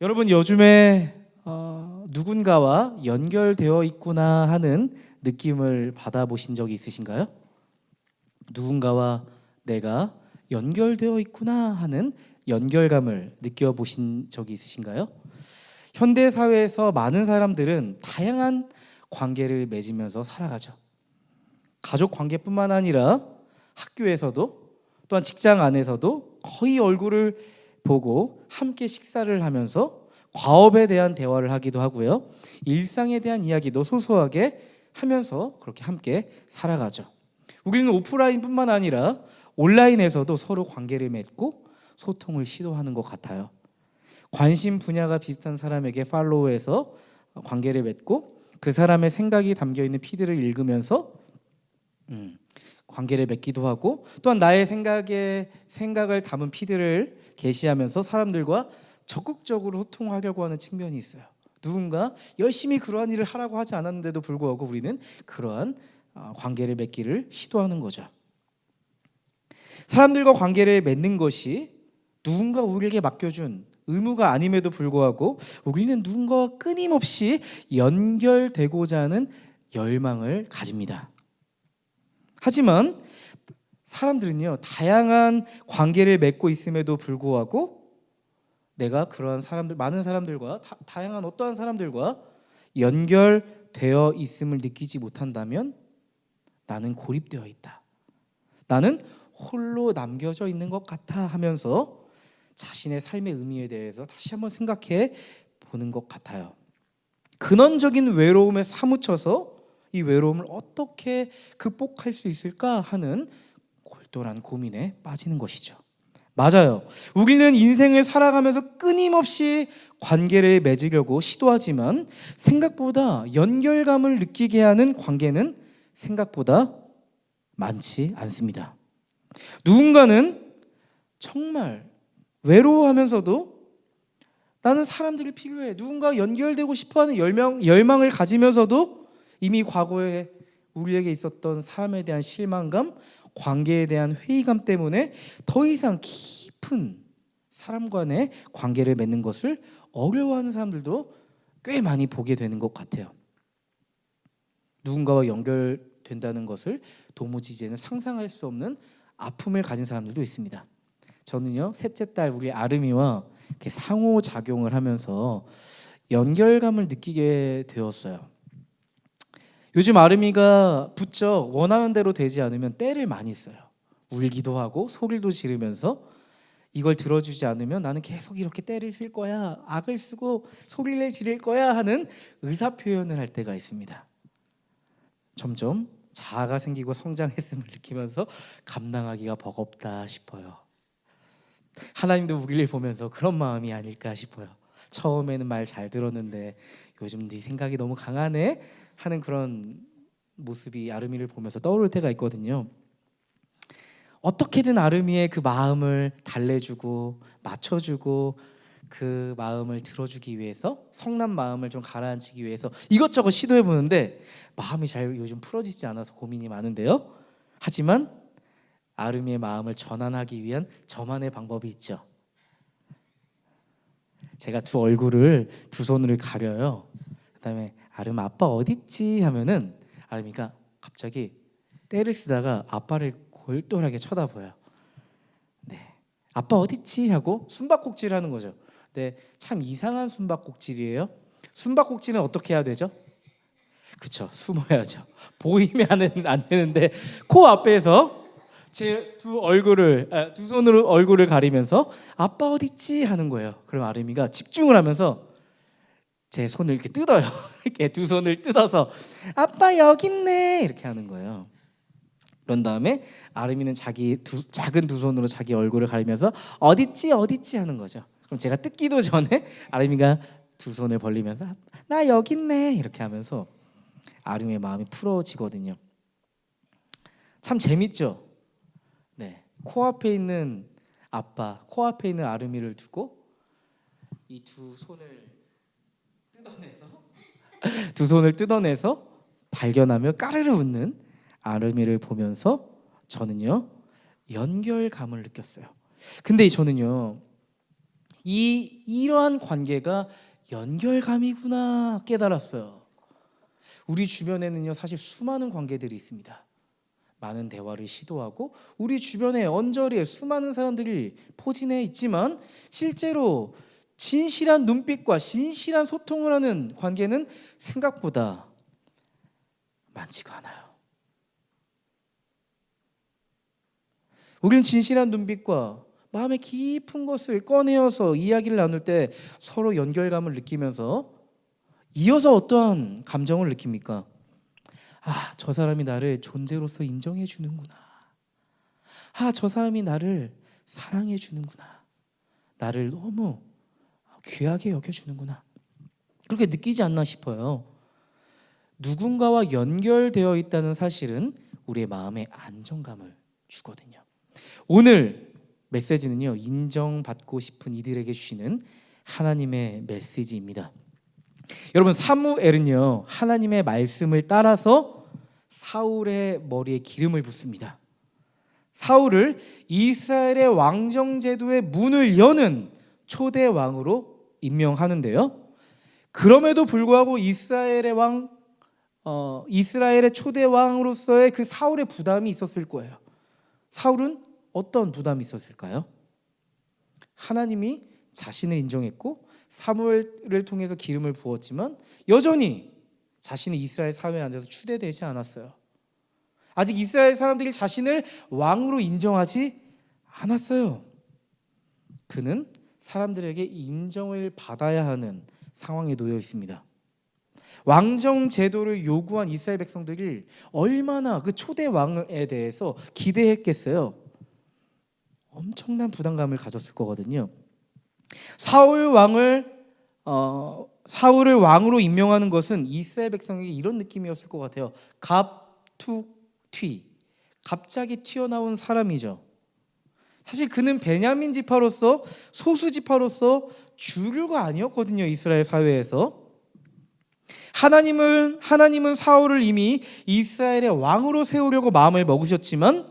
여러분 요즘에 누군가와 연결되어 있구나 하는 느낌을 받아보신 적이 있으신가요? 누군가와 내가 연결되어 있구나 하는 연결감을 느껴보신 적이 있으신가요? 현대 사회에서 많은 사람들은 다양한 관계를 맺으면서 살아가죠. 가족 관계뿐만 아니라 학교에서도 또한 직장 안에서도 거의 얼굴을 보고 함께 식사를 하면서 과업에 대한 대화를 하기도 하고요. 일상에 대한 이야기도 소소하게 하면서 그렇게 함께 살아가죠. 우리는 오프라인뿐만 아니라 온라인에서도 서로 관계를 맺고 소통을 시도하는 것 같아요. 관심 분야가 비슷한 사람에게 팔로우해서 관계를 맺고 그 사람의 생각이 담겨 있는 피드를 읽으면서 관계를 맺기도 하고, 또한 나의 생각을 담은 피드를 게시하면서 사람들과 적극적으로 소통하려고 하는 측면이 있어요. 누군가 열심히 그러한 일을 하라고 하지 않았는데도 불구하고 우리는 그러한 관계를 맺기를 시도하는 거죠. 사람들과 관계를 맺는 것이 누군가 우리에게 맡겨준 의무가 아님에도 불구하고 우리는 누군가와 끊임없이 연결되고자 하는 열망을 가집니다. 하지만 사람들은요, 다양한 관계를 맺고 있음에도 불구하고 내가 그러한 사람들, 많은 사람들과 다양한 어떠한 사람들과 연결되어 있음을 느끼지 못한다면 나는 고립되어 있다, 나는 홀로 남겨져 있는 것 같아 하면서 자신의 삶의 의미에 대해서 다시 한번 생각해 보는 것 같아요. 근원적인 외로움에 사무쳐서 이 외로움을 어떻게 극복할 수 있을까 하는 골똘한 고민에 빠지는 것이죠. 맞아요. 우리는 인생을 살아가면서 끊임없이 관계를 맺으려고 시도하지만 생각보다 연결감을 느끼게 하는 관계는 생각보다 많지 않습니다. 누군가는 정말 외로워하면서도 나는 사람들이 필요해, 누군가 연결되고 싶어하는 열망을 가지면서도 이미 과거에 우리에게 있었던 사람에 대한 실망감, 관계에 대한 회의감 때문에 더 이상 깊은 사람 간의 관계를 맺는 것을 어려워하는 사람들도 꽤 많이 보게 되는 것 같아요. 누군가와 연결된다는 것을 도무지 이제는 상상할 수 없는 아픔을 가진 사람들도 있습니다. 저는요, 셋째 딸 우리 아름이와 이렇게 상호작용을 하면서 연결감을 느끼게 되었어요. 요즘 아름이가 부쩍 원하는 대로 되지 않으면 떼를 많이 써요. 울기도 하고 소리도 지르면서 이걸 들어주지 않으면 나는 계속 이렇게 떼를 쓸 거야, 악을 쓰고 소리를 지를 거야 하는 의사표현을 할 때가 있습니다. 점점 자아가 생기고 성장했음을 느끼면서 감당하기가 버겁다 싶어요. 하나님도 우리를 보면서 그런 마음이 아닐까 싶어요. 처음에는 말 잘 들었는데 요즘 네 생각이 너무 강하네 하는 그런 모습이 아름이를 보면서 떠오를 때가 있거든요. 어떻게든 아름이의 그 마음을 달래주고 맞춰주고 그 마음을 들어주기 위해서, 성난 마음을 좀 가라앉히기 위해서 이것저것 시도해보는데 마음이 잘 요즘 풀어지지 않아서 고민이 많은데요. 하지만 아름이의 마음을 전환하기 위한 저만의 방법이 있죠. 제가 두 손으로 가려요. 그다음에 아름 아빠 어딨지 하면은 아름이가 갑자기 떼를 쓰다가 아빠를 골똘하게 쳐다봐요. 네, 아빠 어딨지 하고 숨바꼭질을 하는 거죠. 네, 참 이상한 숨바꼭질이에요. 숨바꼭질은 어떻게 해야 되죠? 그쵸, 숨어야죠. 보이면 안 되는데 코 앞에서 제 두 손으로 얼굴을 가리면서 아빠 어딨지 하는 거예요. 그럼 아름이가 집중을 하면서 제 손을 이렇게 뜯어요. 이렇게 두 손을 뜯어서 아빠 여기 있네 이렇게 하는 거예요. 그런 다음에 아름이는 작은 두 손으로 자기 얼굴을 가리면서 어딨지 어딨지 하는 거죠. 그럼 제가 뜯기도 전에 아름이가 두 손을 벌리면서 나 여기 있네 이렇게 하면서 아름이의 마음이 풀어지거든요. 참 재밌죠? 네, 코앞에 있는 아빠, 코앞에 있는 아름이를 두고 이 두 손을 뜯어내서 발견하며 까르르 웃는 아름이를 보면서 저는요, 연결감을 느꼈어요. 근데 저는요, 이러한 관계가 연결감이구나 깨달았어요. 우리 주변에는요, 사실 수많은 관계들이 있습니다. 많은 대화를 시도하고 우리 주변에 언저리에 수많은 사람들이 포진해 있지만 실제로 진실한 눈빛과 진실한 소통을 하는 관계는 생각보다 많지가 않아요. 우리는 진실한 눈빛과 마음의 깊은 것을 꺼내어서 이야기를 나눌 때 서로 연결감을 느끼면서 이어서 어떠한 감정을 느낍니까? 아, 저 사람이 나를 존재로서 인정해 주는구나. 아, 저 사람이 나를 사랑해 주는구나. 나를 너무 귀하게 여겨주는구나. 그렇게 느끼지 않나 싶어요. 누군가와 연결되어 있다는 사실은 우리의 마음에 안정감을 주거든요. 오늘 메시지는요, 인정받고 싶은 이들에게 주시는 하나님의 메시지입니다. 여러분, 사무엘은요, 하나님의 말씀을 따라서 사울의 머리에 기름을 붓습니다. 사울을 이스라엘의 왕정 제도의 문을 여는 초대 왕으로 임명하는데요. 그럼에도 불구하고 이스라엘의 초대 왕으로서의 그 사울의 부담이 있었을 거예요. 사울은 어떤 부담이 있었을까요? 하나님이 자신을 인정했고 사무엘을 통해서 기름을 부었지만 여전히 자신이 이스라엘 사회 안에서 추대되지 않았어요. 아직 이스라엘 사람들이 자신을 왕으로 인정하지 않았어요. 그는 사람들에게 인정을 받아야 하는 상황에 놓여 있습니다. 왕정 제도를 요구한 이스라엘 백성들이 얼마나 그 초대 왕에 대해서 기대했겠어요. 엄청난 부담감을 가졌을 거거든요. 사울을 왕으로 임명하는 것은 이스라엘 백성에게 이런 느낌이었을 것 같아요. 갑툭튀, 갑자기 튀어나온 사람이죠. 사실 그는 베냐민 지파로서, 소수 지파로서 주류가 아니었거든요. 이스라엘 사회에서. 하나님은 사울을 이미 이스라엘의 왕으로 세우려고 마음을 먹으셨지만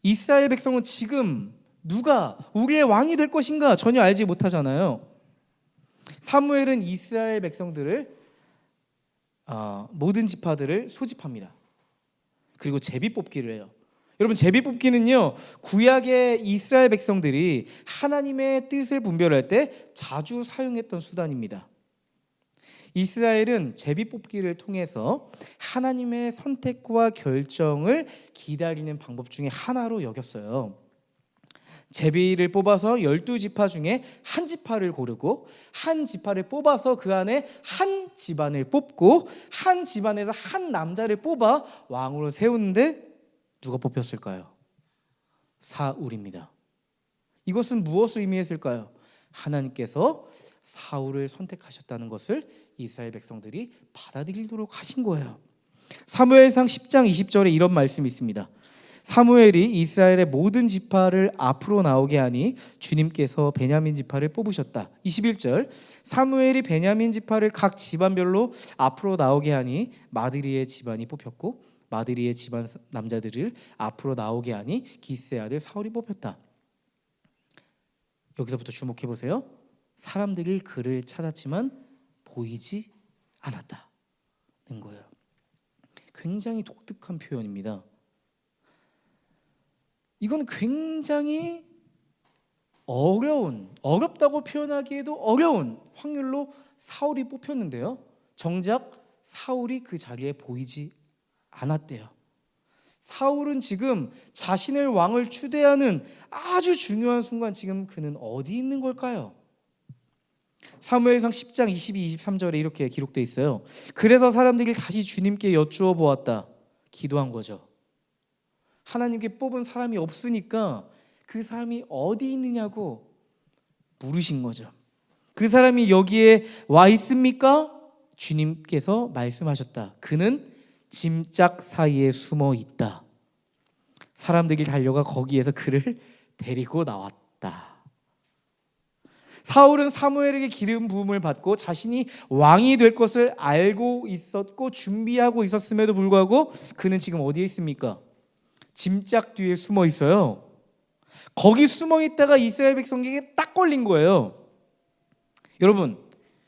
이스라엘 백성은 지금 누가 우리의 왕이 될 것인가 전혀 알지 못하잖아요. 사무엘은 이스라엘 백성들을 모든 지파들을 소집합니다. 그리고 제비 뽑기를 해요. 여러분, 제비 뽑기는요, 구약의 이스라엘 백성들이 하나님의 뜻을 분별할 때 자주 사용했던 수단입니다. 이스라엘은 제비 뽑기를 통해서 하나님의 선택과 결정을 기다리는 방법 중에 하나로 여겼어요. 제비를 뽑아서 12지파 중에 한 지파를 고르고 한 지파를 뽑아서 그 안에 한 집안을 뽑고 한 집안에서 한 남자를 뽑아 왕으로 세우는데 누가 뽑혔을까요? 사울입니다. 이것은 무엇을 의미했을까요? 하나님께서 사울을 선택하셨다는 것을 이스라엘 백성들이 받아들이도록 하신 거예요. 사무엘상 10장 20절에 이런 말씀이 있습니다. 사무엘이 이스라엘의 모든 지파를 앞으로 나오게 하니 주님께서 베냐민 지파를 뽑으셨다. 21절, 사무엘이 베냐민 지파를 각 집안별로 앞으로 나오게 하니 마드리의 집안이 뽑혔고 마드리의 집안 남자들을 앞으로 나오게 하니 기스의 아들 사울이 뽑혔다. 여기서부터 주목해 보세요. 사람들이 그를 찾았지만 보이지 않았다는 거예요. 굉장히 독특한 표현입니다. 이건 굉장히 어렵다고 표현하기에도 어려운 확률로 사울이 뽑혔는데요. 정작 사울이 그 자리에 보이지 않았대요. 사울은 지금 자신을 왕을 추대하는 아주 중요한 순간 지금 그는 어디 있는 걸까요? 사무엘상 10장 22, 23절에 이렇게 기록되어 있어요. 그래서 사람들이 다시 주님께 여쭈어 보았다. 기도한 거죠. 하나님께 뽑은 사람이 없으니까 그 사람이 어디 있느냐고 물으신 거죠. 그 사람이 여기에 와 있습니까? 주님께서 말씀하셨다. 그는 짐짝 사이에 숨어 있다. 사람들이 달려가 거기에서 그를 데리고 나왔다. 사울은 사무엘에게 기름 부음을 받고 자신이 왕이 될 것을 알고 있었고 준비하고 있었음에도 불구하고 그는 지금 어디에 있습니까? 짐짝 뒤에 숨어 있어요. 거기 숨어 있다가 이스라엘 백성에게 딱 걸린 거예요. 여러분,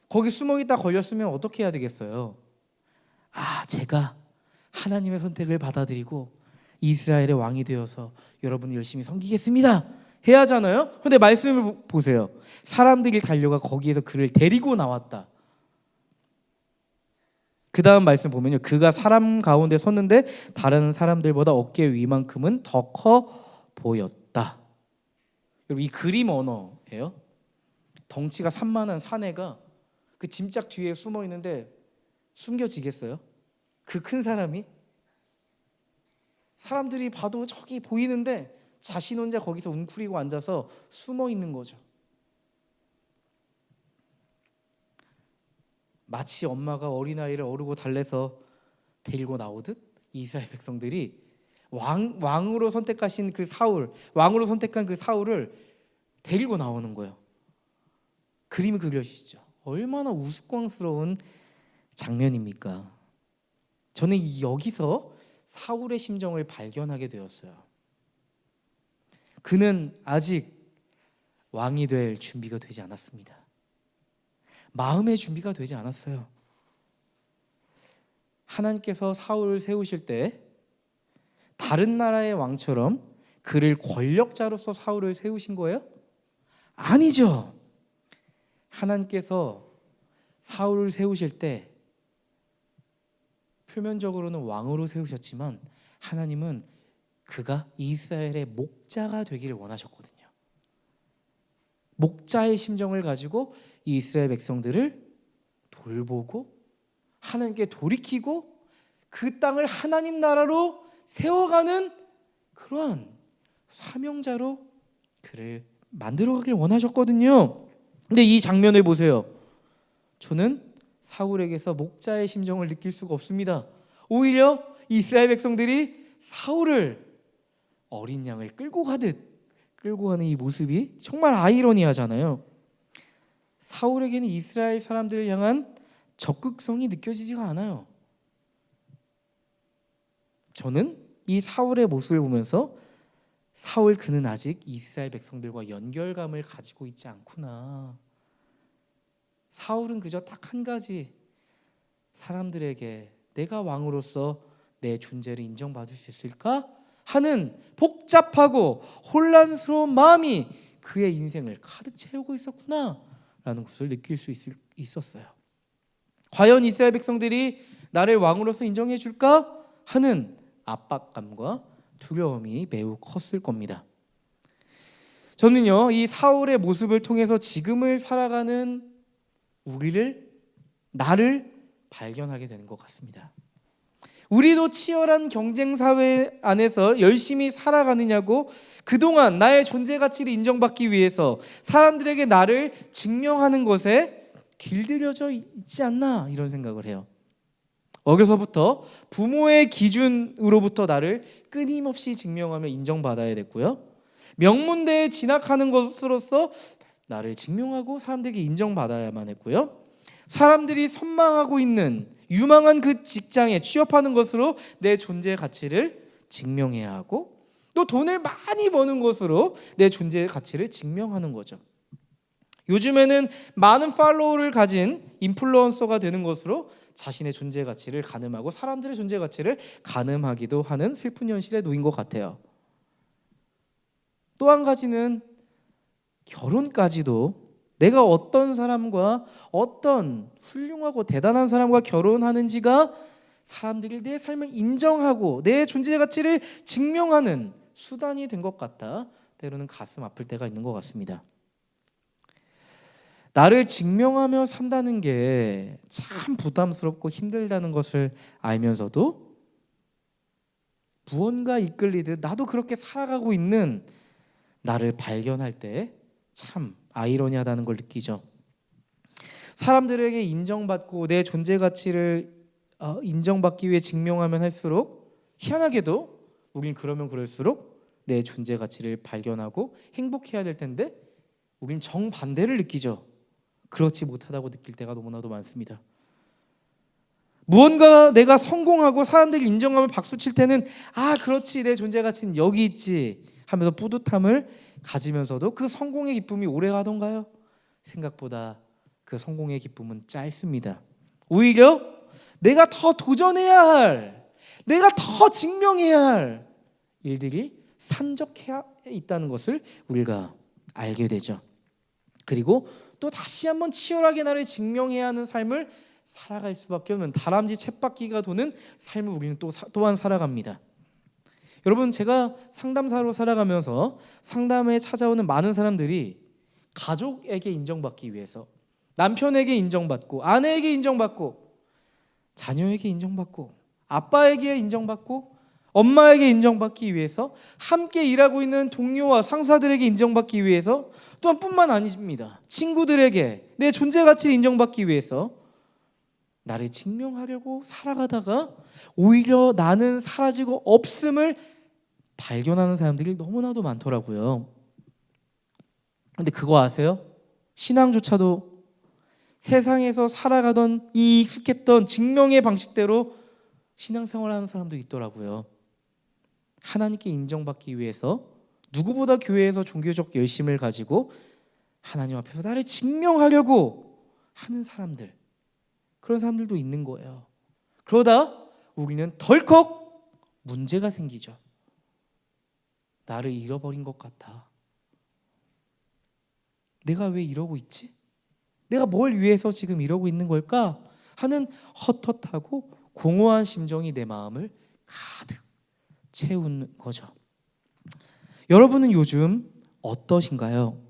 거기 숨어 있다 걸렸으면 어떻게 해야 되겠어요? 제가 하나님의 선택을 받아들이고 이스라엘의 왕이 되어서 여러분을 열심히 섬기겠습니다 해야 하잖아요. 그런데 말씀을 보세요. 사람들이 달려가 거기에서 그를 데리고 나왔다. 그 다음 말씀 보면요, 그가 사람 가운데 섰는데 다른 사람들보다 어깨 위만큼은 더 커 보였다. 여러분, 이 그림 언어예요. 덩치가 산만한 사내가 그 짐짝 뒤에 숨어 있는데 숨겨지겠어요? 그 큰 사람이? 사람들이 봐도 저기 보이는데 자신 혼자 거기서 웅크리고 앉아서 숨어 있는 거죠. 마치 엄마가 어린아이를 어르고 달래서 데리고 나오듯 이스라엘 백성들이 왕으로 선택하신 그 사울, 왕으로 선택한 그 사울을 데리고 나오는 거예요. 그림이 그려지시죠? 얼마나 우스꽝스러운 장면입니까? 저는 여기서 사울의 심정을 발견하게 되었어요. 그는 아직 왕이 될 준비가 되지 않았습니다. 마음의 준비가 되지 않았어요. 하나님께서 사울을 세우실 때 다른 나라의 왕처럼 그를 권력자로서 사울을 세우신 거예요? 아니죠. 하나님께서 사울을 세우실 때 표면적으로는 왕으로 세우셨지만 하나님은 그가 이스라엘의 목자가 되기를 원하셨거든요. 목자의 심정을 가지고 이스라엘 백성들을 돌보고 하나님께 돌이키고 그 땅을 하나님 나라로 세워가는 그러한 사명자로 그를 만들어가길 원하셨거든요. 근데 이 장면을 보세요. 저는 사울에게서 목자의 심정을 느낄 수가 없습니다. 오히려 이스라엘 백성들이 사울을 어린 양을 끌고 가는 이 모습이 정말 아이러니하잖아요. 사울에게는 이스라엘 사람들을 향한 적극성이 느껴지지가 않아요. 저는 이 사울의 모습을 보면서 사울 그는 아직 이스라엘 백성들과 연결감을 가지고 있지 않구나. 사울은 그저 딱 한 가지, 사람들에게 내가 왕으로서 내 존재를 인정받을 수 있을까 하는 복잡하고 혼란스러운 마음이 그의 인생을 가득 채우고 있었구나 라는 것을 느낄 수 있었어요. 과연 이스라엘 백성들이 나를 왕으로서 인정해 줄까 하는 압박감과 두려움이 매우 컸을 겁니다. 저는요, 이 사울의 모습을 통해서 지금을 살아가는 나를 발견하게 되는 것 같습니다. 우리도 치열한 경쟁 사회 안에서 열심히 살아가느냐고 그동안 나의 존재 가치를 인정받기 위해서 사람들에게 나를 증명하는 것에 길들여져 있지 않나 이런 생각을 해요. 어려서부터 부모의 기준으로부터 나를 끊임없이 증명하며 인정받아야 됐고요. 명문대에 진학하는 것으로서 나를 증명하고 사람들에게 인정받아야만 했고요. 사람들이 선망하고 있는 유망한 그 직장에 취업하는 것으로 내 존재의 가치를 증명해야 하고 또 돈을 많이 버는 것으로 내 존재의 가치를 증명하는 거죠. 요즘에는 많은 팔로워를 가진 인플루언서가 되는 것으로 자신의 존재 가치를 가늠하고 사람들의 존재 가치를 가늠하기도 하는 슬픈 현실에 놓인 것 같아요. 또 한 가지는 결혼까지도 내가 어떤 사람과 어떤 훌륭하고 대단한 사람과 결혼하는지가 사람들이 내 삶을 인정하고 내 존재 가치를 증명하는 수단이 된 것 같아 때로는 가슴 아플 때가 있는 것 같습니다. 나를 증명하며 산다는 게 참 부담스럽고 힘들다는 것을 알면서도 무언가 이끌리듯 나도 그렇게 살아가고 있는 나를 발견할 때 참 아이러니하다는 걸 느끼죠. 사람들에게 인정받고 내 존재 가치를 인정받기 위해 증명하면 할수록 희한하게도 우린 그러면 그럴수록 내 존재 가치를 발견하고 행복해야 될 텐데 우린 정반대를 느끼죠. 그렇지 못하다고 느낄 때가 너무나도 많습니다. 무언가 내가 성공하고 사람들이 인정하면 박수칠 때는 그렇지 내 존재 가치는 여기 있지 하면서 뿌듯함을 가지면서도 그 성공의 기쁨이 오래 가던가요? 생각보다 그 성공의 기쁨은 짧습니다. 오히려 내가 더 도전해야 할, 내가 더 증명해야 할 일들이 산적해 있다는 것을 우리가 알게 되죠. 그리고 또 다시 한번 치열하게 나를 증명해야 하는 삶을 살아갈 수밖에 없는 다람쥐 쳇바퀴가 도는 삶을 우리는 또한 살아갑니다. 여러분, 제가 상담사로 살아가면서 상담에 찾아오는 많은 사람들이 가족에게 인정받기 위해서, 남편에게 인정받고, 아내에게 인정받고, 자녀에게 인정받고, 아빠에게 인정받고, 엄마에게 인정받기 위해서, 함께 일하고 있는 동료와 상사들에게 인정받기 위해서, 또한 뿐만 아닙니다. 친구들에게 내 존재 가치를 인정받기 위해서 나를 증명하려고 살아가다가 오히려 나는 사라지고 없음을 발견하는 사람들이 너무나도 많더라고요. 근데 그거 아세요? 신앙조차도 세상에서 살아가던 이 익숙했던 증명의 방식대로 신앙생활하는 사람도 있더라고요. 하나님께 인정받기 위해서 누구보다 교회에서 종교적 열심을 가지고 하나님 앞에서 나를 증명하려고 하는 사람들, 그런 사람들도 있는 거예요. 그러다 우리는 덜컥 문제가 생기죠. 나를 잃어버린 것 같아. 내가 왜 이러고 있지? 내가 뭘 위해서 지금 이러고 있는 걸까? 하는 헛헛하고 공허한 심정이 내 마음을 가득 채우는 거죠. 여러분은 요즘 어떠신가요?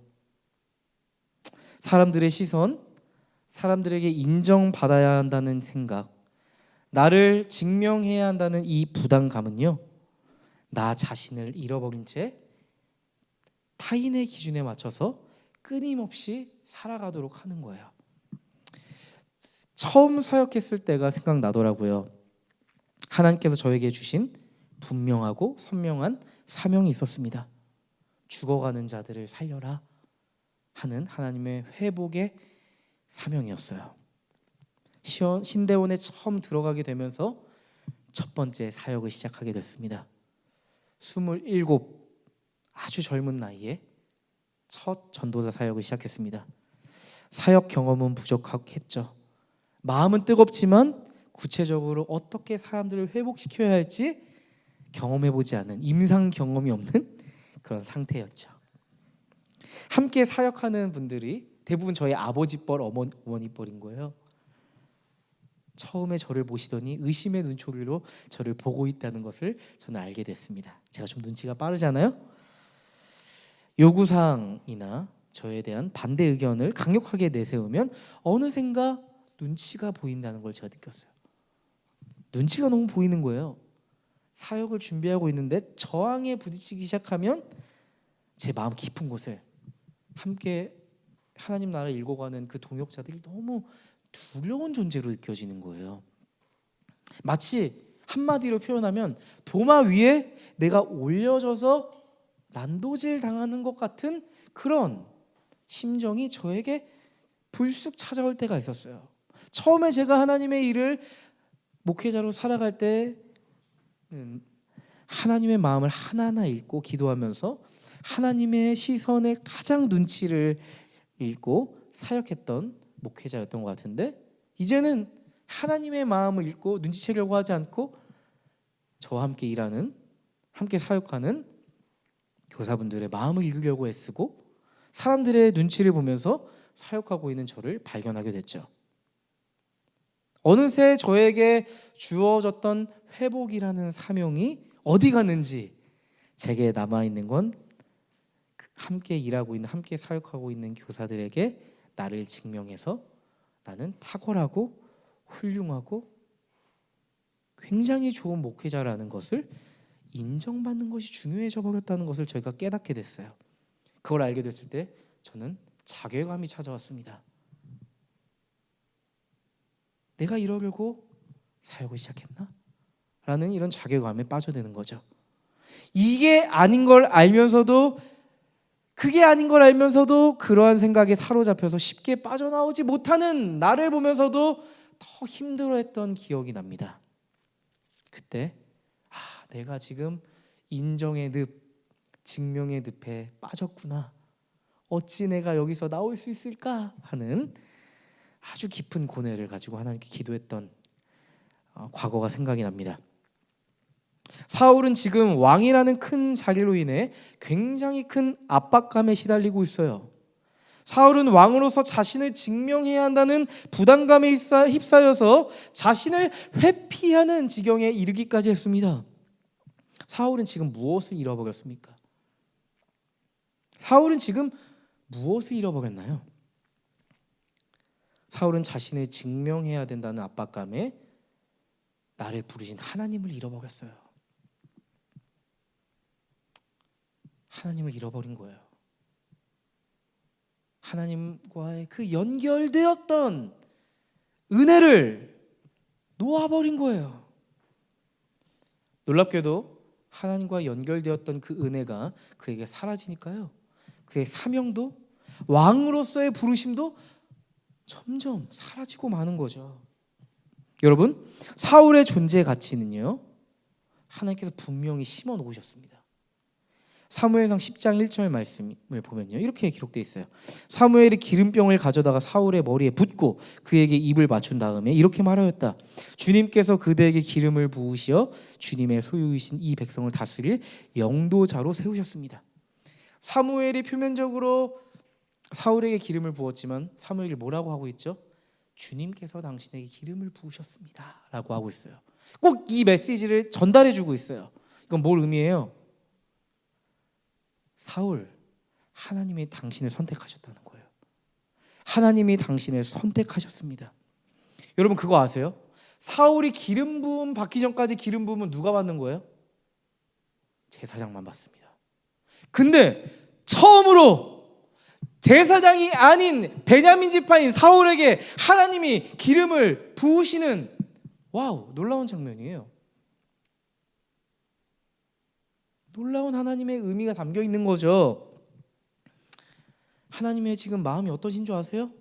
사람들의 시선, 사람들에게 인정받아야 한다는 생각, 나를 증명해야 한다는 이 부담감은요, 나 자신을 잃어버린 채 타인의 기준에 맞춰서 끊임없이 살아가도록 하는 거예요. 처음 사역했을 때가 생각나더라고요. 하나님께서 저에게 주신 분명하고 선명한 사명이 있었습니다. 죽어가는 자들을 살려라 하는 하나님의 회복의 사명이었어요. 신대원에 처음 들어가게 되면서 첫 번째 사역을 시작하게 됐습니다. 27 아주 젊은 나이에 첫 전도사 사역을 시작했습니다. 사역 경험은 부족했죠. 마음은 뜨겁지만 구체적으로 어떻게 사람들을 회복시켜야 할지 경험해보지 않은, 임상 경험이 없는 그런 상태였죠. 함께 사역하는 분들이 대부분 저희 아버지 뻘, 어머니 뻘인 거예요. 처음에 저를 보시더니 의심의 눈초리로 저를 보고 있다는 것을 저는 알게 됐습니다. 제가 좀 눈치가 빠르잖아요. 요구사항이나 저에 대한 반대 의견을 강력하게 내세우면 어느샌가 눈치가 보인다는 걸 제가 느꼈어요. 눈치가 너무 보이는 거예요. 사역을 준비하고 있는데 저항에 부딪히기 시작하면 제 마음 깊은 곳에 함께 하나님 나라를 읽어가는 그 동역자들이 너무 두려운 존재로 느껴지는 거예요. 마치 한마디로 표현하면 도마 위에 내가 올려져서 난도질 당하는 것 같은 그런 심정이 저에게 불쑥 찾아올 때가 있었어요. 처음에 제가 하나님의 일을 목회자로 살아갈 때 하나님의 마음을 하나하나 읽고 기도하면서 하나님의 시선에 가장 눈치를 읽고 사역했던 목회자였던 것 같은데, 이제는 하나님의 마음을 읽고 눈치채려고 하지 않고 저와 함께 일하는, 함께 사역하는 교사분들의 마음을 읽으려고 애쓰고 사람들의 눈치를 보면서 사역하고 있는 저를 발견하게 됐죠. 어느새 저에게 주어졌던 회복이라는 사명이 어디 갔는지, 제게 남아있는 건 함께 일하고 있는, 함께 사역하고 있는 교사들에게 나를 증명해서 나는 탁월하고 훌륭하고 굉장히 좋은 목회자라는 것을 인정받는 것이 중요해져 버렸다는 것을 저희가 깨닫게 됐어요. 그걸 알게 됐을 때 저는 자괴감이 찾아왔습니다. 내가 이러려고 사역을 시작했나? 라는 이런 자괴감에 빠져드는 거죠. 이게 아닌 걸 알면서도, 그게 아닌 걸 알면서도 그러한 생각에 사로잡혀서 쉽게 빠져나오지 못하는 나를 보면서도 더 힘들어했던 기억이 납니다. 그때 내가 지금 인정의 늪, 증명의 늪에 빠졌구나. 어찌 내가 여기서 나올 수 있을까 하는 아주 깊은 고뇌를 가지고 하나님께 기도했던 과거가 생각이 납니다. 사울은 지금 왕이라는 큰 자리로 인해 굉장히 큰 압박감에 시달리고 있어요. 사울은 왕으로서 자신을 증명해야 한다는 부담감에 휩싸여서 자신을 회피하는 지경에 이르기까지 했습니다. 사울은 지금 무엇을 잃어버렸습니까? 사울은 지금 무엇을 잃어버렸나요? 사울은 자신을 증명해야 된다는 압박감에 나를 부르신 하나님을 잃어버렸어요. 하나님을 잃어버린 거예요. 하나님과의 그 연결되었던 은혜를 놓아버린 거예요. 놀랍게도 하나님과 연결되었던 그 은혜가 그에게 사라지니까요, 그의 사명도 왕으로서의 부르심도 점점 사라지고 마는 거죠. 여러분, 사울의 존재 가치는요, 하나님께서 분명히 심어 놓으셨습니다. 사무엘상 10장 1절 말씀을 보면요, 이렇게 기록되어 있어요. 사무엘이 기름병을 가져다가 사울의 머리에 붓고 그에게 입을 맞춘 다음에 이렇게 말하였다. 주님께서 그대에게 기름을 부으시어 주님의 소유이신 이 백성을 다스릴 영도자로 세우셨습니다. 사무엘이 표면적으로 사울에게 기름을 부었지만 사무엘이 뭐라고 하고 있죠? 주님께서 당신에게 기름을 부으셨습니다 라고 하고 있어요. 꼭 이 메시지를 전달해 주고 있어요. 이건 뭘 의미해요? 사울, 하나님이 당신을 선택하셨다는 거예요. 하나님이 당신을 선택하셨습니다. 여러분, 그거 아세요? 사울이 기름 부음 받기 전까지 기름 부음은 누가 받는 거예요? 제사장만 받습니다. 근데 처음으로 제사장이 아닌 베냐민 지파인 사울에게 하나님이 기름을 부으시는, 와우, 놀라운 장면이에요. 놀라운 하나님의 의미가 담겨 있는 거죠. 하나님의 지금 마음이 어떠신 줄 아세요?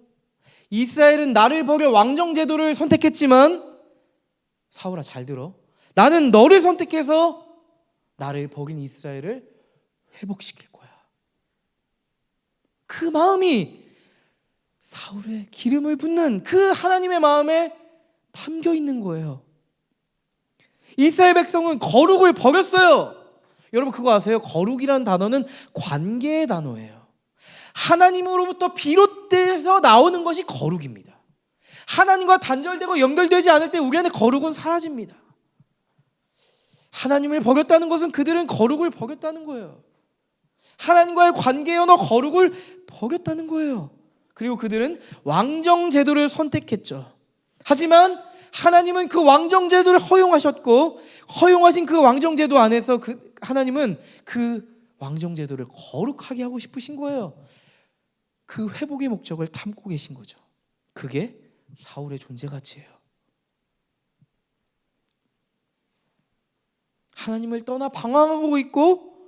이스라엘은 나를 버려 왕정 제도를 선택했지만, 사울아 잘 들어, 나는 너를 선택해서 나를 버린 이스라엘을 회복시킬 거야. 그 마음이 사울의 기름을 붓는 그 하나님의 마음에 담겨 있는 거예요. 이스라엘 백성은 거룩을 버렸어요. 여러분, 그거 아세요? 거룩이라는 단어는 관계의 단어예요. 하나님으로부터 비롯돼서 나오는 것이 거룩입니다. 하나님과 단절되고 연결되지 않을 때 우리 안에 거룩은 사라집니다. 하나님을 버렸다는 것은 그들은 거룩을 버렸다는 거예요. 하나님과의 관계에 너 거룩을 버렸다는 거예요. 그리고 그들은 왕정 제도를 선택했죠. 하지만 하나님은 그 왕정 제도를 허용하셨고, 허용하신 그 왕정 제도 안에서 하나님은 그 왕정 제도를 거룩하게 하고 싶으신 거예요. 그 회복의 목적을 담고 계신 거죠. 그게 사울의 존재 가치예요. 하나님을 떠나 방황하고 있고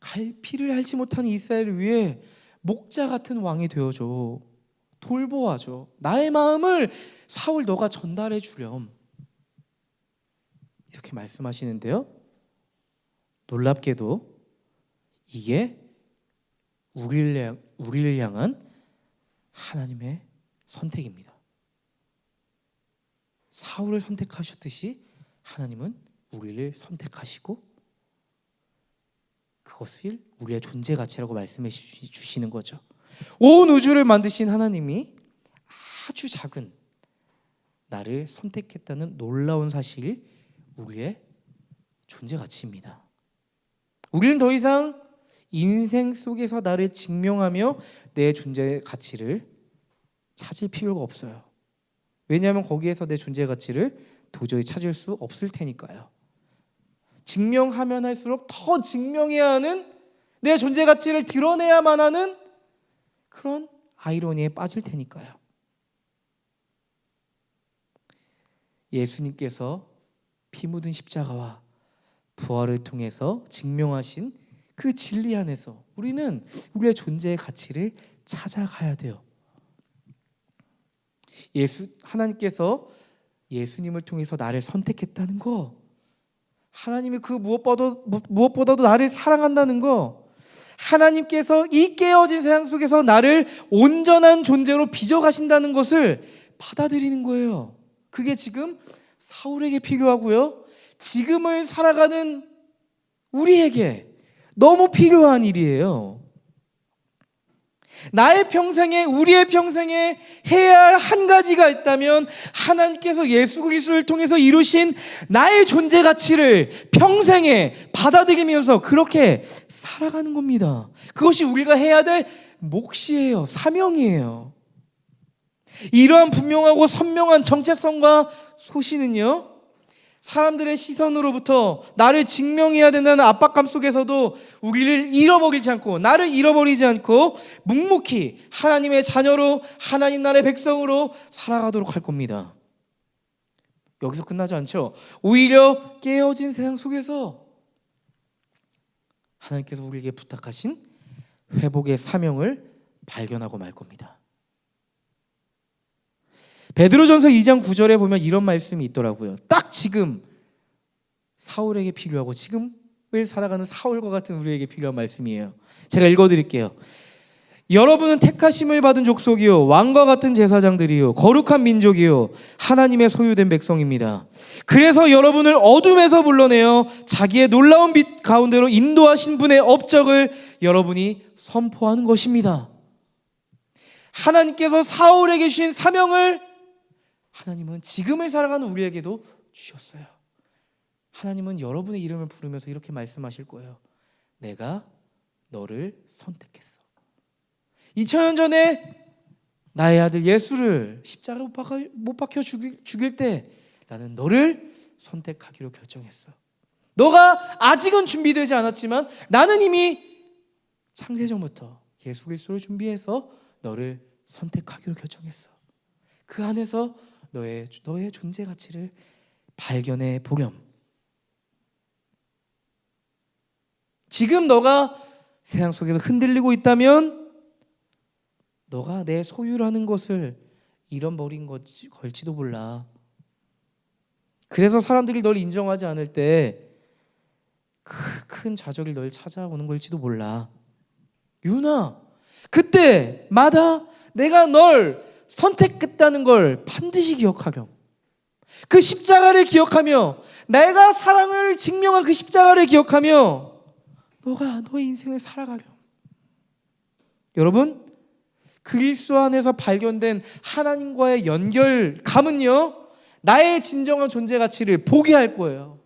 갈피를 알지 못하는 이스라엘을 위해 목자 같은 왕이 되어줘, 돌보아줘. 나의 마음을 사울 너가 전달해 주렴, 이렇게 말씀하시는데요, 놀랍게도 이게 우리를 향한 하나님의 선택입니다. 사울을 선택하셨듯이 하나님은 우리를 선택하시고 그것을 우리의 존재 가치라고 말씀해 주시는 거죠. 온 우주를 만드신 하나님이 아주 작은 나를 선택했다는 놀라운 사실이 우리의 존재 가치입니다. 우리는 더 이상 인생 속에서 나를 증명하며 내 존재 가치를 찾을 필요가 없어요. 왜냐하면 거기에서 내 존재 가치를 도저히 찾을 수 없을 테니까요. 증명하면 할수록 더 증명해야 하는, 내 존재 가치를 드러내야만 하는 그런 아이러니에 빠질 테니까요. 예수님께서 피 묻은 십자가와 부활을 통해서 증명하신 그 진리 안에서 우리는 우리의 존재의 가치를 찾아가야 돼요. 하나님께서 예수님을 통해서 나를 선택했다는 거, 하나님이 그 무엇보다도 나를 사랑한다는 거, 하나님께서 이 깨어진 세상 속에서 나를 온전한 존재로 빚어가신다는 것을 받아들이는 거예요. 그게 지금 사울에게 필요하고요, 지금을 살아가는 우리에게 너무 필요한 일이에요. 나의 평생에, 우리의 평생에 해야 할 한 가지가 있다면 하나님께서 예수 그리스도를 통해서 이루신 나의 존재 가치를 평생에 받아들이면서 그렇게 살아가는 겁니다. 그것이 우리가 해야 될 몫이에요. 사명이에요. 이러한 분명하고 선명한 정체성과 소신은요, 사람들의 시선으로부터 나를 증명해야 된다는 압박감 속에서도 우리를 잃어버리지 않고, 나를 잃어버리지 않고 묵묵히 하나님의 자녀로, 하나님 나라의 백성으로 살아가도록 할 겁니다. 여기서 끝나지 않죠. 오히려 깨어진 세상 속에서 하나님께서 우리에게 부탁하신 회복의 사명을 발견하고 말 겁니다. 베드로전서 2장 9절에 보면 이런 말씀이 있더라고요. 딱 지금 사울에게 필요하고 지금을 살아가는 사울과 같은 우리에게 필요한 말씀이에요. 제가 읽어드릴게요. 여러분은 택하심을 받은 족속이요, 왕과 같은 제사장들이요, 거룩한 민족이요, 하나님의 소유된 백성입니다. 그래서 여러분을 어둠에서 불러내어 자기의 놀라운 빛 가운데로 인도하신 분의 업적을 여러분이 선포하는 것입니다. 하나님께서 사울에게 주신 사명을 하나님은 지금을 살아가는 우리에게도 주셨어요. 하나님은 여러분의 이름을 부르면서 이렇게 말씀하실 거예요. 내가 너를 선택했어. 2000년 전에 나의 아들 예수를 십자가에 못 박혀 죽일 때 나는 너를 선택하기로 결정했어. 너가 아직은 준비되지 않았지만 나는 이미 창세전부터 예수 그리스도를 준비해서 너를 선택하기로 결정했어. 그 안에서 너의 존재 가치를 발견해 보렴. 지금 너가 세상 속에서 흔들리고 있다면 너가 내 소유라는 것을 잃어버린 걸지도 몰라. 그래서 사람들이 널 인정하지 않을 때 큰 좌절이 널 찾아오는 걸지도 몰라. 유나, 그때마다 내가 널 선택했다는 걸 반드시 기억하렴. 그 십자가를 기억하며, 내가 사랑을 증명한 그 십자가를 기억하며 너가 너의 인생을 살아가렴. 여러분, 그리스도 안에서 발견된 하나님과의 연결감은요, 나의 진정한 존재 가치를 보게 할 거예요.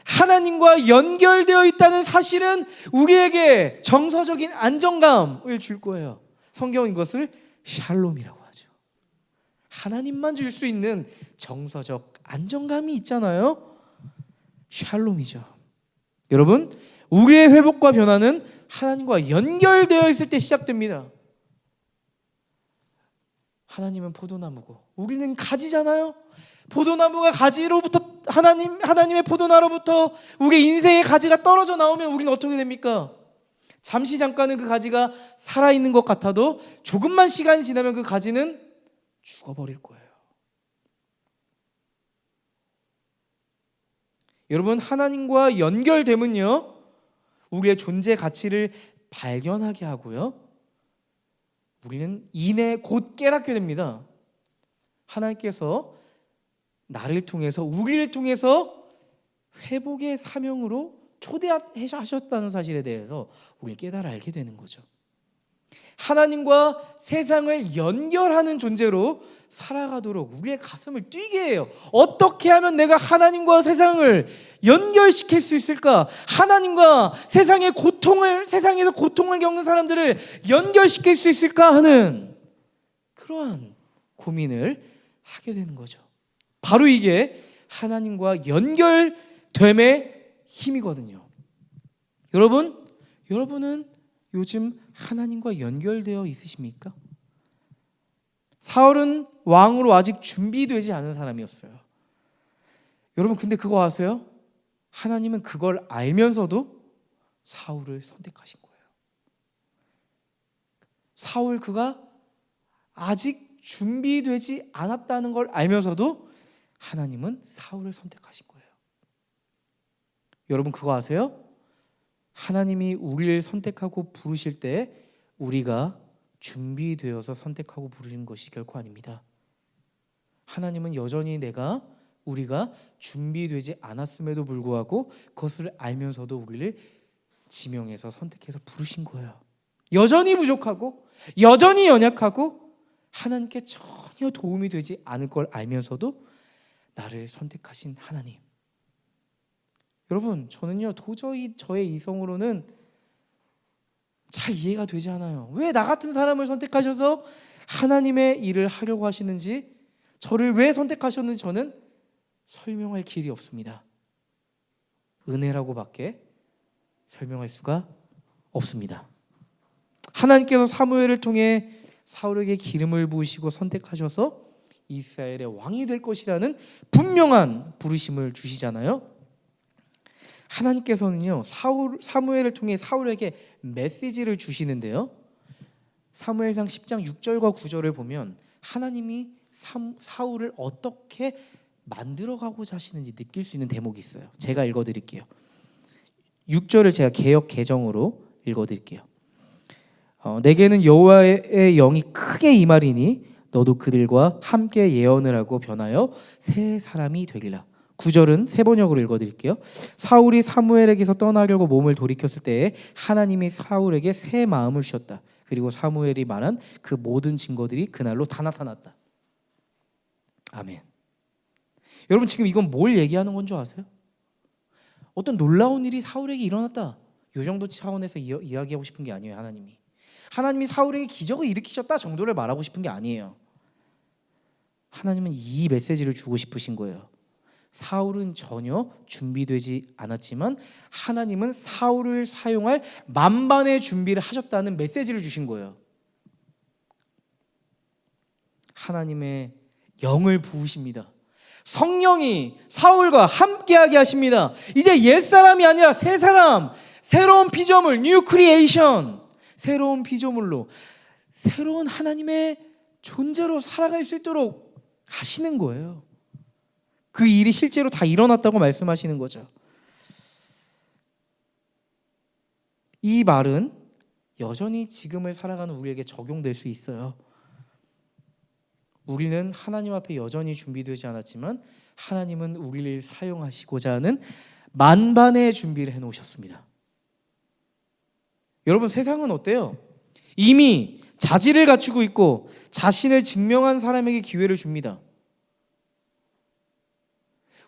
하나님과 연결되어 있다는 사실은 우리에게 정서적인 안정감을 줄 거예요. 성경은 이것을 샬롬이라고 하죠. 하나님만 줄 수 있는 정서적 안정감이 있잖아요. 샬롬이죠. 여러분, 우리의 회복과 변화는 하나님과 연결되어 있을 때 시작됩니다. 하나님은 포도나무고 우리는 가지잖아요. 포도나무가 가지로부터 하나님의 포도나로부터 우리의 인생의 가지가 떨어져 나오면 우리는 어떻게 됩니까? 잠시 잠깐은 그 가지가 살아있는 것 같아도 조금만 시간이 지나면 그 가지는 죽어버릴 거예요. 여러분, 하나님과 연결됨은요, 우리의 존재 가치를 발견하게 하고요, 우리는 이내 곧 깨닫게 됩니다. 하나님께서 나를 통해서, 우리를 통해서 회복의 사명으로 초대하셨다는 사실에 대해서 우리를 깨달아 알게 되는 거죠. 하나님과 세상을 연결하는 존재로 살아가도록 우리의 가슴을 뛰게 해요. 어떻게 하면 내가 하나님과 세상을 연결시킬 수 있을까? 하나님과 세상에서 고통을 겪는 사람들을 연결시킬 수 있을까 하는 그러한 고민을 하게 되는 거죠. 바로 이게 하나님과 연결됨의 힘이거든요. 여러분은 요즘 하나님과 연결되어 있으십니까? 사울은 왕으로 아직 준비되지 않은 사람이었어요. 여러분, 근데 그거 아세요? 하나님은 그걸 알면서도 사울을 선택하신 거예요. 사울, 그가 아직 준비되지 않았다는 걸 알면서도 하나님은 사울을 선택하신 거예요. 여러분, 그거 아세요? 하나님이 우리를 선택하고 부르실 때 우리가 준비되어서 선택하고 부르신 것이 결코 아닙니다. 하나님은 여전히 우리가 준비되지 않았음에도 불구하고 그것을 알면서도 우리를 지명해서 선택해서 부르신 거예요. 여전히 부족하고 여전히 연약하고 하나님께 전혀 도움이 되지 않을 걸 알면서도 나를 선택하신 하나님. 여러분, 저는요 도저히 저의 이성으로는 잘 이해가 되지 않아요. 왜 나 같은 사람을 선택하셔서 하나님의 일을 하려고 하시는지, 저를 왜 선택하셨는지 저는 설명할 길이 없습니다. 은혜라고밖에 설명할 수가 없습니다. 하나님께서 사무엘을 통해 사울에게 기름을 부으시고 선택하셔서 이스라엘의 왕이 될 것이라는 분명한 부르심을 주시잖아요. 하나님께서는요 사무엘을 통해 사울에게 메시지를 주시는데요, 사무엘상 10장 6절과 9절을 보면 하나님이 사울을 어떻게 만들어가고자 하시는지 느낄 수 있는 대목이 있어요. 제가 읽어드릴게요. 6절을 제가 개역 개정으로 읽어드릴게요. 내게는 여호와의 영이 크게 임하리니 너도 그들과 함께 예언을 하고 변하여 새 사람이 되리라. 9절은 세 번역으로 읽어드릴게요. 사울이 사무엘에게서 떠나려고 몸을 돌이켰을 때에 하나님이 사울에게 새 마음을 주셨다. 그리고 사무엘이 말한 그 모든 증거들이 그날로 다 나타났다. 아멘. 여러분, 지금 이건 뭘 얘기하는 건 줄 아세요? 어떤 놀라운 일이 사울에게 일어났다, 이 정도 차원에서 이야기하고 싶은 게 아니에요. 하나님이 사울에게 기적을 일으키셨다 정도를 말하고 싶은 게 아니에요. 하나님은 이 메시지를 주고 싶으신 거예요. 사울은 전혀 준비되지 않았지만 하나님은 사울을 사용할 만반의 준비를 하셨다는 메시지를 주신 거예요. 하나님의 영을 부으십니다. 성령이 사울과 함께하게 하십니다. 이제 옛사람이 아니라 새 사람, 새로운 피조물, 뉴 크리에이션, 새로운 피조물로 새로운 하나님의 존재로 살아갈 수 있도록 하시는 거예요. 그 일이 실제로 다 일어났다고 말씀하시는 거죠. 이 말은 여전히 지금을 살아가는 우리에게 적용될 수 있어요. 우리는 하나님 앞에 여전히 준비되지 않았지만 하나님은 우리를 사용하시고자 하는 만반의 준비를 해놓으셨습니다. 여러분, 세상은 어때요? 이미 자질을 갖추고 있고 자신을 증명한 사람에게 기회를 줍니다.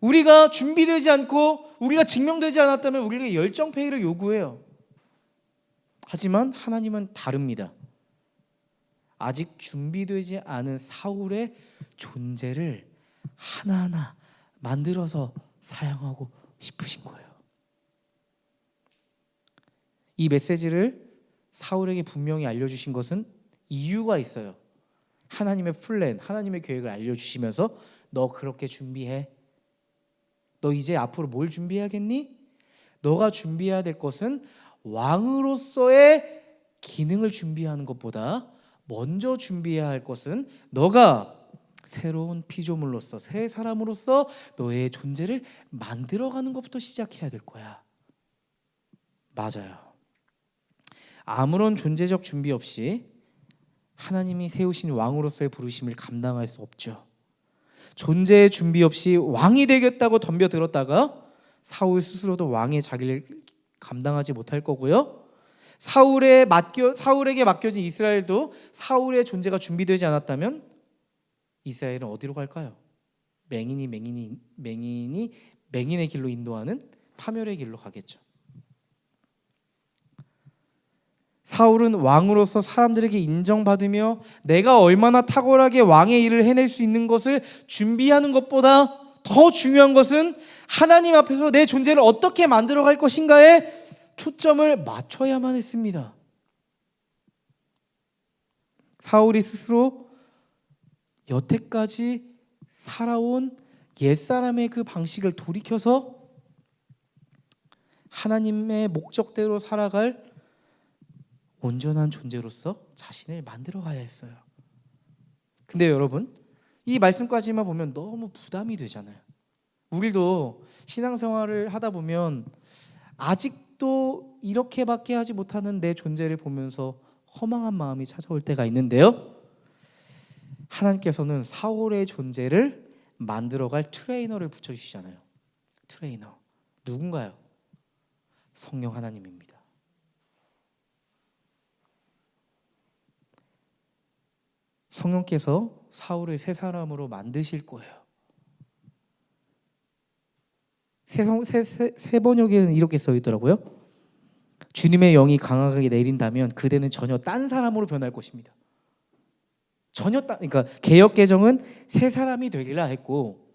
우리가 준비되지 않고 우리가 증명되지 않았다면 우리에게 열정페이를 요구해요. 하지만 하나님은 다릅니다. 아직 준비되지 않은 사울의 존재를 하나하나 만들어서 사용하고 싶으신 거예요. 이 메시지를 사울에게 분명히 알려주신 것은 이유가 있어요. 하나님의 플랜, 하나님의 계획을 알려주시면서 너 그렇게 준비해. 너 이제 앞으로 뭘 준비해야겠니? 너가 준비해야 될 것은 왕으로서의 기능을 준비하는 것보다 먼저 준비해야 할 것은 너가 새로운 피조물로서 새 사람으로서 너의 존재를 만들어가는 것부터 시작해야 될 거야. 맞아요. 아무런 존재적 준비 없이 하나님이 세우신 왕으로서의 부르심을 감당할 수 없죠. 존재의 준비 없이 왕이 되겠다고 덤벼들었다가 사울 스스로도 왕의 자기를 감당하지 못할 거고요. 사울에게 맡겨진 이스라엘도 사울의 존재가 준비되지 않았다면 이스라엘은 어디로 갈까요? 맹인의 길로 인도하는 파멸의 길로 가겠죠. 사울은 왕으로서 사람들에게 인정받으며 내가 얼마나 탁월하게 왕의 일을 해낼 수 있는 것을 준비하는 것보다 더 중요한 것은 하나님 앞에서 내 존재를 어떻게 만들어갈 것인가에 초점을 맞춰야만 했습니다. 사울이 스스로 여태까지 살아온 옛사람의 그 방식을 돌이켜서 하나님의 목적대로 살아갈 온전한 존재로서 자신을 만들어 가야 했어요. 근데 여러분, 이 말씀까지만 보면 너무 부담이 되잖아요. 우리도 신앙생활을 하다 보면 아직 아직도 이렇게밖에 하지 못하는 내 존재를 보면서 허망한 마음이 찾아올 때가 있는데요, 하나님께서는 사울의 존재를 만들어갈 트레이너를 붙여주시잖아요. 트레이너 누군가요? 성령 하나님입니다. 성령께서 사울을 새 사람으로 만드실 거예요. 새 번역에는 이렇게 써 있더라고요. 주님의 영이 강하게 내린다면 그대는 전혀 딴 사람으로 변할 것입니다. 그러니까 개역 개정은 새 사람이 되리라 했고,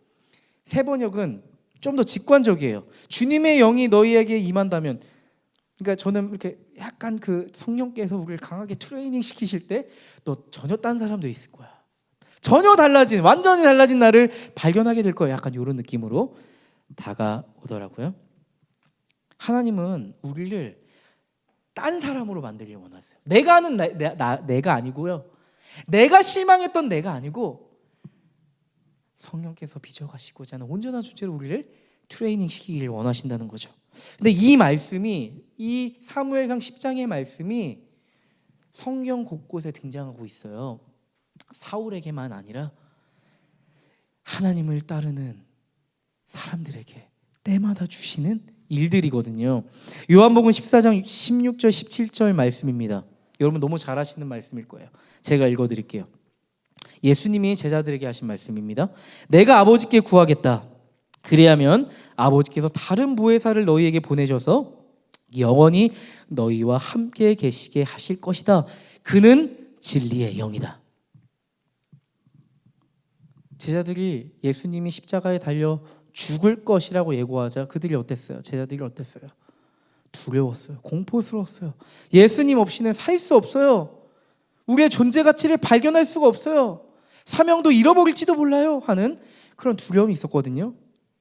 새 번역은 좀 더 직관적이에요. 주님의 영이 너희에게 임한다면, 그러니까 저는 이렇게 약간 그 성령께서 우리를 강하게 트레이닝 시키실 때 너 전혀 딴 사람 돼 있을 거야. 전혀 달라진, 완전히 달라진 나를 발견하게 될 거야. 약간 이런 느낌으로 다가오더라고요. 하나님은 우리를 딴 사람으로 만들길 원하세요. 내가 아는 내가 아니고요. 내가 실망했던 내가 아니고 성령께서 빚어가시고자 하는 온전한 존재로 우리를 트레이닝 시키길 원하신다는 거죠. 근데 이 말씀이, 이 사무엘상 10장의 말씀이 성경 곳곳에 등장하고 있어요. 사울에게만 아니라 하나님을 따르는 사람들에게 때마다 주시는 일들이거든요. 요한복음 14장 16절 17절 말씀입니다. 여러분 너무 잘 아시는 말씀일 거예요. 제가 읽어드릴게요. 예수님이 제자들에게 하신 말씀입니다. 내가 아버지께 구하겠다. 그리하면 아버지께서 다른 보혜사를 너희에게 보내셔서 영원히 너희와 함께 계시게 하실 것이다. 그는 진리의 영이다. 제자들이 예수님이 십자가에 달려 죽을 것이라고 예고하자 그들이 어땠어요? 제자들이 어땠어요? 두려웠어요. 공포스러웠어요. 예수님 없이는 살 수 없어요. 우리의 존재 가치를 발견할 수가 없어요. 사명도 잃어버릴지도 몰라요 하는 그런 두려움이 있었거든요.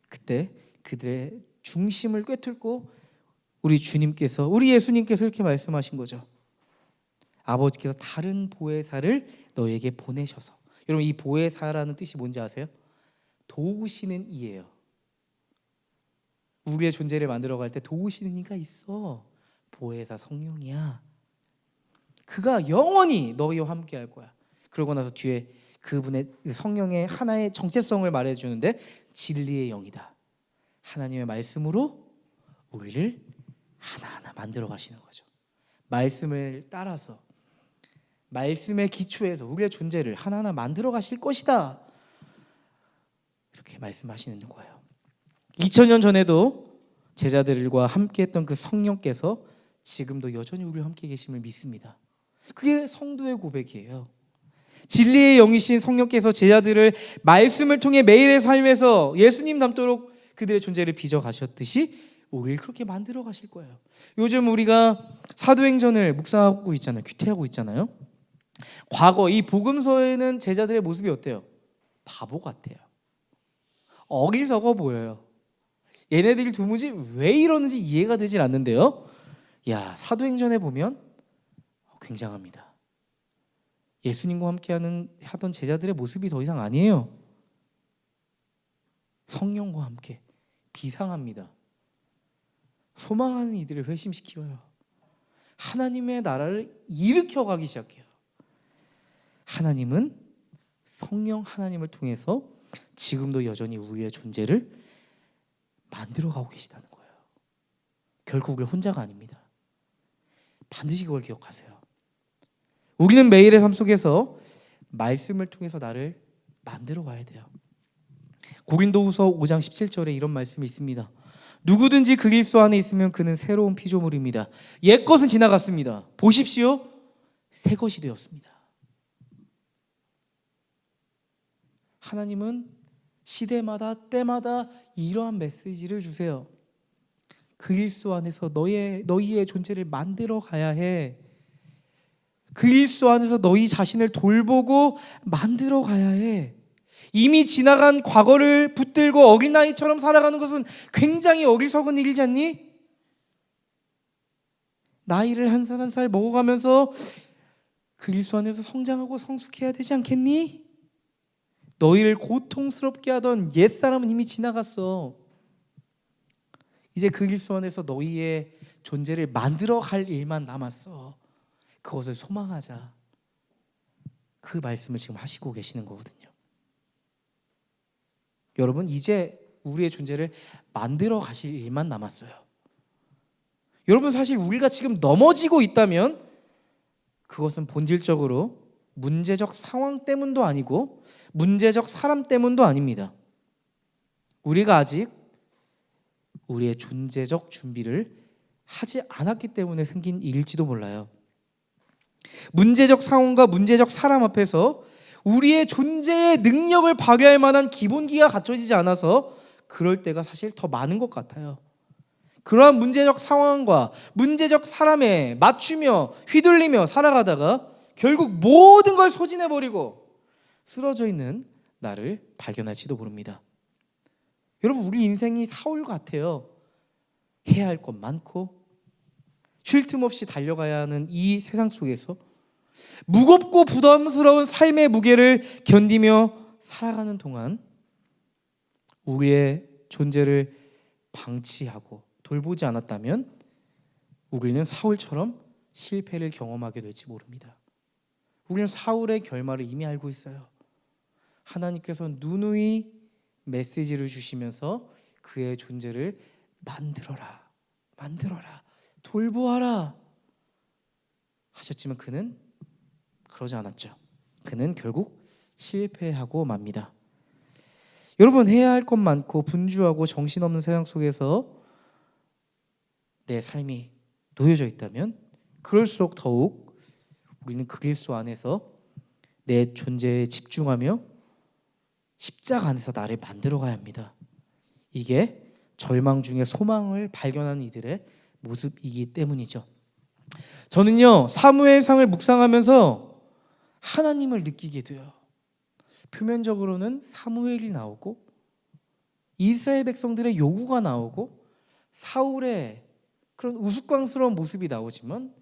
그때 그들의 중심을 꿰뚫고 우리 주님께서, 우리 예수님께서 이렇게 말씀하신 거죠. 아버지께서 다른 보혜사를 너에게 보내셔서. 여러분 이 보혜사라는 뜻이 뭔지 아세요? 도우시는 이예요. 우리의 존재를 만들어갈 때 도우시는 이가 있어. 보혜사 성령이야. 그가 영원히 너희와 함께 할 거야. 그러고 나서 뒤에 그분의 성령의 하나의 정체성을 말해주는데 진리의 영이다. 하나님의 말씀으로 우리를 하나하나 만들어 가시는 거죠. 말씀을 따라서, 말씀의 기초에서 우리의 존재를 하나하나 만들어 가실 것이다. 이렇게 말씀하시는 거예요. 2000년 전에도 제자들과 함께 했던 그 성령께서 지금도 여전히 우리와 함께 계심을 믿습니다. 그게 성도의 고백이에요. 진리의 영이신 성령께서 제자들을 말씀을 통해 매일의 삶에서 예수님 닮도록 그들의 존재를 빚어 가셨듯이 우리를 그렇게 만들어 가실 거예요. 요즘 우리가 사도행전을 묵상하고 있잖아요. 귀퇴하고 있잖아요. 과거 이 복음서에는 제자들의 모습이 어때요? 바보 같아요. 어리석어 보여요. 얘네들이 도무지 왜 이러는지 이해가 되질 않는데요. 야, 사도행전에 보면 굉장합니다. 예수님과 함께 하던 제자들의 모습이 더 이상 아니에요. 성령과 함께 비상합니다. 소망하는 이들을 회심시켜요. 하나님의 나라를 일으켜가기 시작해요. 하나님은 성령 하나님을 통해서 지금도 여전히 우리의 존재를 만들어가고 계시다는 거예요. 결국 우리 혼자가 아닙니다. 반드시 그걸 기억하세요. 우리는 매일의 삶 속에서 말씀을 통해서 나를 만들어 가야 돼요. 고린도후서 5장 17절에 이런 말씀이 있습니다. 누구든지 그리스도 안에 있으면 그는 새로운 피조물입니다. 옛 것은 지나갔습니다. 보십시오, 새 것이 되었습니다. 하나님은 시대마다 때마다 이러한 메시지를 주세요. 그리스도 안에서 너희의 존재를 만들어 가야 해. 그리스도 안에서 너희 자신을 돌보고 만들어 가야 해. 이미 지나간 과거를 붙들고 어린아이처럼 살아가는 것은 굉장히 어리석은 일이지 않니? 나이를 한 살 한 살 먹어가면서 그리스도 안에서 성장하고 성숙해야 되지 않겠니? 너희를 고통스럽게 하던 옛사람은 이미 지나갔어. 이제 그리스도 안에서 너희의 존재를 만들어 갈 일만 남았어. 그것을 소망하자. 그 말씀을 지금 하시고 계시는 거거든요. 여러분, 이제 우리의 존재를 만들어 가실 일만 남았어요. 여러분, 사실 우리가 지금 넘어지고 있다면 그것은 본질적으로 문제적 상황 때문도 아니고 문제적 사람 때문도 아닙니다. 우리가 아직 우리의 존재적 준비를 하지 않았기 때문에 생긴 일일지도 몰라요. 문제적 상황과 문제적 사람 앞에서 우리의 존재의 능력을 발휘할 만한 기본기가 갖춰지지 않아서 그럴 때가 사실 더 많은 것 같아요. 그러한 문제적 상황과 문제적 사람에 맞추며 휘둘리며 살아가다가 결국 모든 걸 소진해버리고 쓰러져 있는 나를 발견할지도 모릅니다. 여러분, 우리 인생이 사울 같아요. 해야 할 것 많고 쉴 틈 없이 달려가야 하는 이 세상 속에서 무겁고 부담스러운 삶의 무게를 견디며 살아가는 동안 우리의 존재를 방치하고 돌보지 않았다면 우리는 사울처럼 실패를 경험하게 될지 모릅니다. 우리는 사울의 결말을 이미 알고 있어요. 하나님께서 누누이 메시지를 주시면서 그의 존재를 만들어라, 돌보아라 하셨지만 그는 그러지 않았죠. 그는 결국 실패하고 맙니다. 여러분, 해야 할 것 많고 분주하고 정신없는 세상 속에서 내 삶이 놓여져 있다면 그럴수록 더욱 우리는 그 길수 안에서 내 존재에 집중하며 십자가 안에서 나를 만들어 가야 합니다. 이게 절망 중에 소망을 발견하는 이들의 모습이기 때문이죠. 저는요, 사무엘상을 묵상하면서 하나님을 느끼게 돼요. 표면적으로는 사무엘이 나오고 이스라엘 백성들의 요구가 나오고 사울의 그런 우스꽝스러운 모습이 나오지만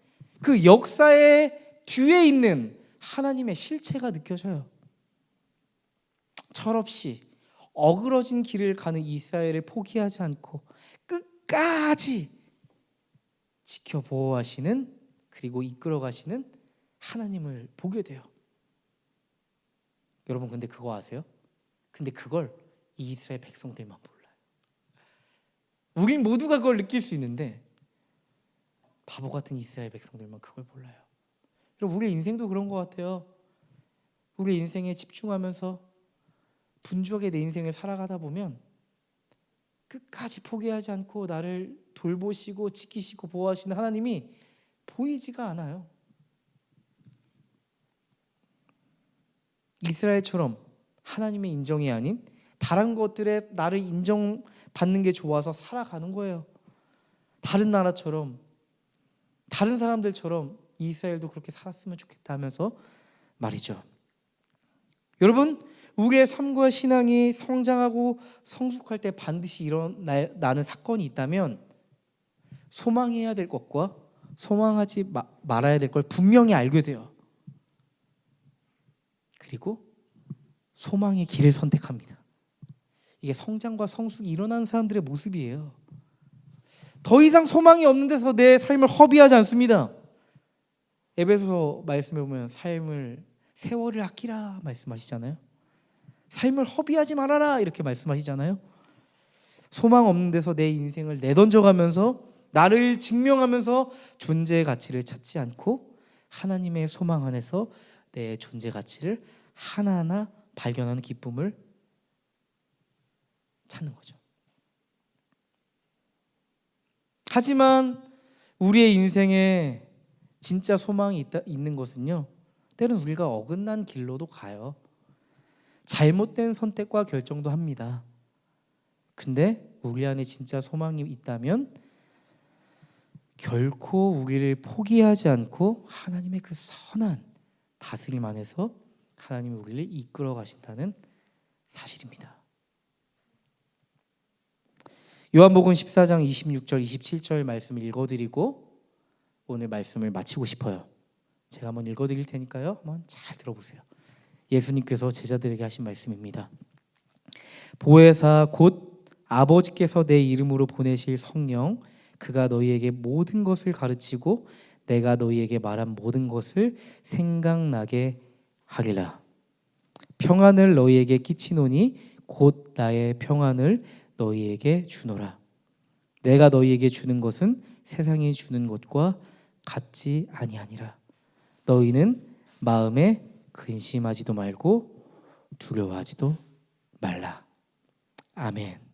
그 역사의 뒤에 있는 하나님의 실체가 느껴져요. 철없이 어그러진 길을 가는 이스라엘을 포기하지 않고 끝까지 지켜 보호하시는, 그리고 이끌어 가시는 하나님을 보게 돼요. 여러분, 근데 그거 아세요? 근데 그걸 이스라엘 백성들만 몰라요. 우린 모두가 그걸 느낄 수 있는데 바보 같은 이스라엘 백성들만 그걸 몰라요. 여러분, 우리의 인생도 그런 것 같아요. 우리 인생에 집중하면서 분주하게 내 인생을 살아가다 보면 끝까지 포기하지 않고 나를 돌보시고 지키시고 보호하시는 하나님이 보이지가 않아요. 이스라엘처럼 하나님의 인정이 아닌 다른 것들에 나를 인정받는 게 좋아서 살아가는 거예요. 다른 나라처럼, 다른 사람들처럼 이스라엘도 그렇게 살았으면 좋겠다 하면서 말이죠. 여러분, 우리의 삶과 신앙이 성장하고 성숙할 때 반드시 일어나는 사건이 있다면 소망해야 될 것과 소망하지 말아야 될 걸 분명히 알게 돼요. 그리고 소망의 길을 선택합니다. 이게 성장과 성숙이 일어나는 사람들의 모습이에요. 더 이상 소망이 없는 데서 내 삶을 허비하지 않습니다. 에베소서 말씀에 보면 세월을 아끼라 말씀하시잖아요. 삶을 허비하지 말아라 이렇게 말씀하시잖아요. 소망 없는 데서 내 인생을 내던져가면서 나를 증명하면서 존재의 가치를 찾지 않고 하나님의 소망 안에서 내 존재 가치를 하나하나 발견하는 기쁨을 찾는 거죠. 하지만 우리의 인생에 진짜 소망이 있는 것은요, 때로는 우리가 어긋난 길로도 가요. 잘못된 선택과 결정도 합니다. 근데 우리 안에 진짜 소망이 있다면 결코 우리를 포기하지 않고 하나님의 그 선한 다스림 안에서 하나님이 우리를 이끌어 가신다는 사실입니다. 요한복음 14장 26절 27절 말씀을 읽어드리고 오늘 말씀을 마치고 싶어요. 제가 한번 읽어드릴 테니까요, 한번 잘 들어보세요. 예수님께서 제자들에게 하신 말씀입니다. 보혜사 곧 아버지께서 내 이름으로 보내실 성령 그가 너희에게 모든 것을 가르치고 내가 너희에게 말한 모든 것을 생각나게 하리라. 평안을 너희에게 끼치노니 곧 나의 평안을 너희에게 주노라. 내가 너희에게 주는 것은 세상이 주는 것과 같지 아니하니라. 너희는 마음에 근심하지도 말고 두려워하지도 말라. 아멘.